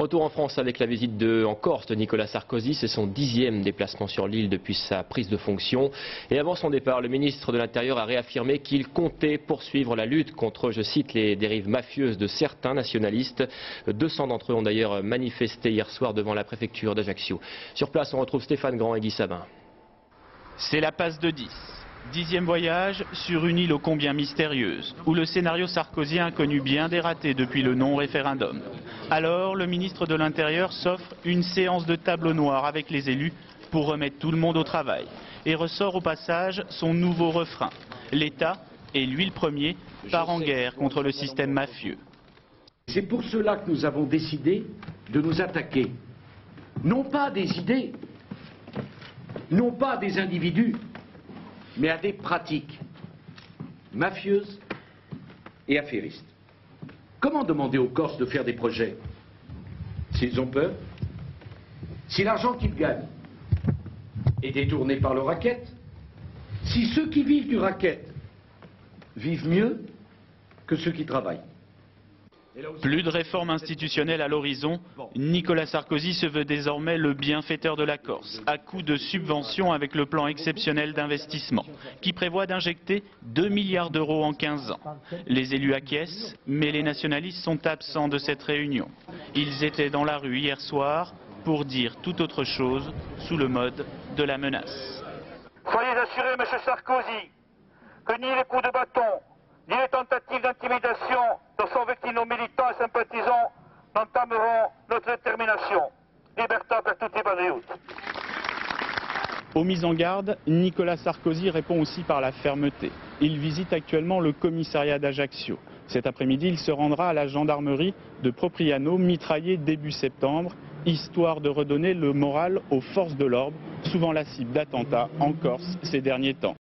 Retour en France avec la visite en Corse de Nicolas Sarkozy. C'est son 10e déplacement sur l'île depuis sa prise de fonction. Et avant son départ, le ministre de l'Intérieur a réaffirmé qu'il comptait poursuivre la lutte contre, je cite, les dérives mafieuses de certains nationalistes. 200 d'entre eux ont d'ailleurs manifesté hier soir devant la préfecture d'Ajaccio. Sur place, on retrouve Stéphane Grand et Guy Sabin. C'est la passe de 10. 10e voyage sur une île ô combien mystérieuse, où le scénario sarkozien a connu bien des ratés depuis le non-référendum. Alors, le ministre de l'Intérieur s'offre une séance de tableau noir avec les élus pour remettre tout le monde au travail. Et ressort au passage son nouveau refrain. L'État, et lui le premier, part en guerre contre le système mafieux. C'est pour cela que nous avons décidé de nous attaquer, non pas à des idées, non pas à des individus, mais à des pratiques mafieuses et affairistes. Comment demander aux Corses de faire des projets s'ils ont peur? Si l'argent qu'ils gagnent est détourné par le racket? Si ceux qui vivent du racket vivent mieux que ceux qui travaillent? Plus de réforme institutionnelle à l'horizon, Nicolas Sarkozy se veut désormais le bienfaiteur de la Corse, à coup de subventions avec le plan exceptionnel d'investissement, qui prévoit d'injecter 2 milliards d'euros en 15 ans. Les élus acquiescent, mais les nationalistes sont absents de cette réunion. Ils étaient dans la rue hier soir pour dire tout autre chose, sous le mode de la menace. Soyez assurés, M. Sarkozy, que ni les coups de bâton, ni les tentatives d'intimidation dont sont victimes nos militants et sympathisants n'entameront notre détermination. Libertà per tutti i patriotes. Aux mises en garde, Nicolas Sarkozy répond aussi par la fermeté. Il visite actuellement le commissariat d'Ajaccio. Cet après-midi, il se rendra à la gendarmerie de Propriano, mitraillée début septembre, histoire de redonner le moral aux forces de l'ordre, souvent la cible d'attentats en Corse ces derniers temps.